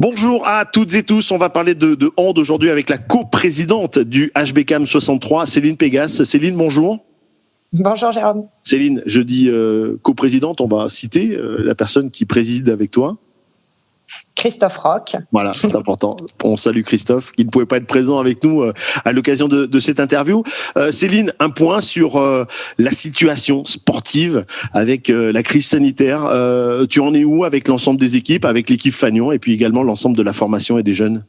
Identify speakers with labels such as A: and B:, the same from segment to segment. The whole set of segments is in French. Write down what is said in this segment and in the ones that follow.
A: Bonjour à toutes et tous, on va parler de hand aujourd'hui avec la coprésidente du HBCAM 63, Céline Pégas. Céline, bonjour.
B: Bonjour Jérôme.
A: Céline, je dis coprésidente, on va citer la personne qui préside avec toi.
B: Christophe Roch.
A: Voilà, c'est important. On salue Christophe, qui ne pouvait pas être présent avec nous à l'occasion de cette interview. Céline, un point sur la situation sportive avec la crise sanitaire. Tu en es où avec l'ensemble des équipes, avec l'équipe Fagnon et puis également l'ensemble de la formation et des jeunes?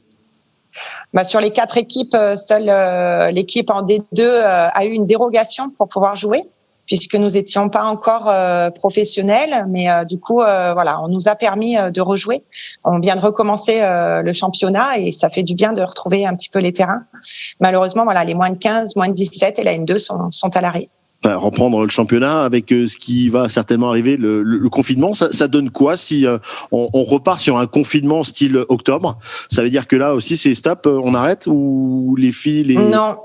B: Sur les 4 équipes, seule l'équipe en D2 a eu une dérogation pour pouvoir jouer, puisque nous étions pas encore professionnels, mais du coup, on nous a permis de rejouer. On vient de recommencer le championnat et ça fait du bien de retrouver un petit peu les terrains. Malheureusement, les moins de 15, moins de 17 et la N2 sont à l'arrêt.
A: Reprendre le championnat avec ce qui va certainement arriver, le confinement, ça donne quoi si on repart sur un confinement style octobre? Ça veut dire que là aussi c'est stop, on arrête ou les filles
B: Non.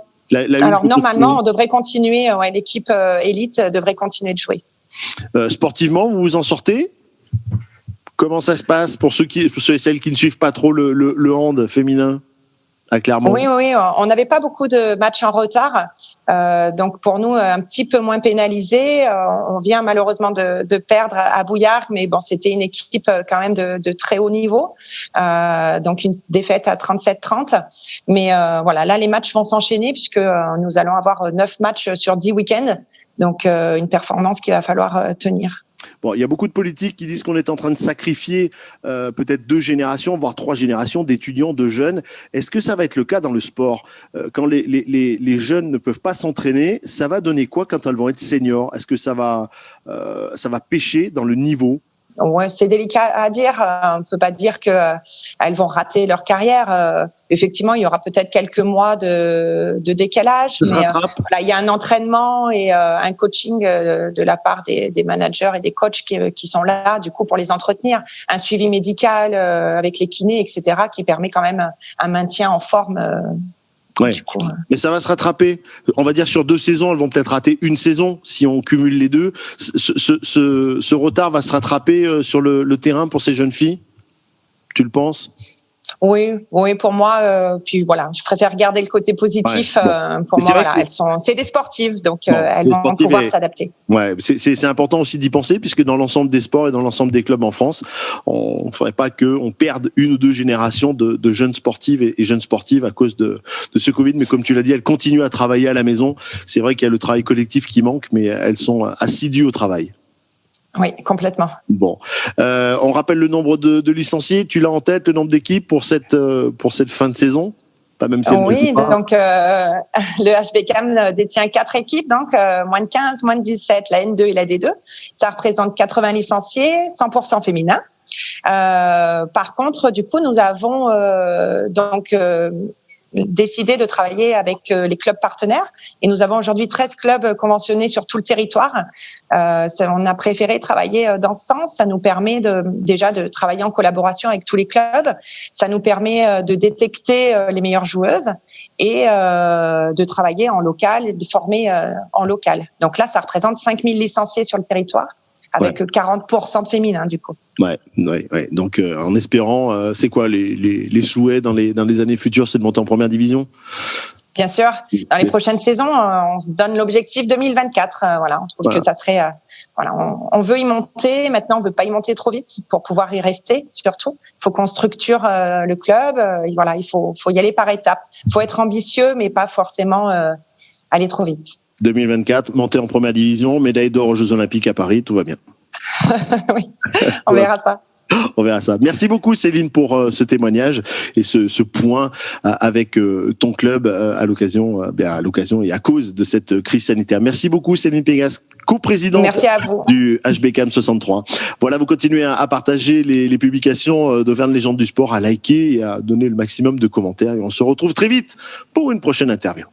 B: Alors normalement on devrait continuer, l'équipe élite devrait continuer de jouer.
A: Sportivement, vous vous en sortez? Comment ça se passe pour ceux et celles qui ne suivent pas trop le hand féminin à Clermont?
B: Oui, on n'avait pas beaucoup de matchs en retard, donc pour nous un petit peu moins pénalisé. On vient malheureusement de perdre à Bouillard, mais bon, c'était une équipe quand même de très haut niveau, donc une défaite à 37-30. Mais là les matchs vont s'enchaîner puisque nous allons avoir 9 matchs sur 10 week-ends, donc une performance qu'il va falloir tenir.
A: Bon, il y a beaucoup de politiques qui disent qu'on est en train de sacrifier peut-être 2 générations, voire 3 générations d'étudiants, de jeunes. Est-ce que ça va être le cas dans le sport? Quand les jeunes ne peuvent pas s'entraîner, ça va donner quoi quand elles vont être seniors? Est-ce que ça va pêcher dans le niveau?
B: Ouais, c'est délicat à dire. On peut pas dire que elles vont rater leur carrière. Effectivement, il y aura peut-être quelques mois de décalage, mais il y a un entraînement et un coaching de la part des managers et des coachs qui sont là, du coup, pour les entretenir. Un suivi médical avec les kinés, etc., qui permet quand même un maintien en forme.
A: Ouais. Mais ça va se rattraper. On va dire sur 2 saisons, elles vont peut-être rater une saison si on cumule les deux. Ce retard va se rattraper sur le terrain pour ces jeunes filles? Tu le penses?
B: Oui, pour moi, je préfère garder le côté positif. Pour moi, c'est des sportives, donc elles vont pouvoir s'adapter.
A: Ouais, c'est important aussi d'y penser, puisque dans l'ensemble des sports et dans l'ensemble des clubs en France, on ne faudrait pas qu'on perde 1 ou 2 générations de jeunes sportives et jeunes sportives à cause de ce Covid. Mais comme tu l'as dit, elles continuent à travailler à la maison. C'est vrai qu'il y a le travail collectif qui manque, mais elles sont assidues au travail.
B: Oui, complètement.
A: Bon, on rappelle le nombre de licenciés. Tu l'as en tête, le nombre d'équipes pour cette fin de saison? Pas même
B: oui, donc le HBCAM détient 4 équipes, donc moins de 15, moins de 17, la N2 et la D2. Ça représente 80 licenciés, 100% féminins. Par contre, du coup, nous avons décidé de travailler avec les clubs partenaires et nous avons aujourd'hui 13 clubs conventionnés sur tout le territoire. On a préféré travailler dans ce sens. Ça nous permet déjà de travailler en collaboration avec tous les clubs. Ça nous permet de détecter les meilleures joueuses et de travailler en local et de former en local. Donc là, ça représente 5000 licenciés sur le territoire avec 40% de féminins du coup.
A: Ouais. Donc, en espérant, c'est quoi les souhaits dans les années futures, c'est de monter en première division?
B: Bien sûr. Dans les prochaines saisons, on se donne l'objectif 2024. On trouve que ça serait. On veut y monter. Maintenant, on veut pas y monter trop vite pour pouvoir y rester. Surtout, il faut qu'on structure le club. Il faut y aller par étapes. Il faut être ambitieux, mais pas forcément aller trop vite.
A: 2024, monter en première division, médaille d'or aux Jeux Olympiques à Paris, tout va bien.
B: Oui, on verra ça.
A: On verra ça. Merci beaucoup Céline pour ce témoignage et ce point avec ton club à l'occasion et à cause de cette crise sanitaire. Merci beaucoup Céline Pégas, coprésidente du HBCAM 63. Voilà, vous continuez à partager les publications d'Auvergne Légende du Sport, à liker et à donner le maximum de commentaires et on se retrouve très vite pour une prochaine interview.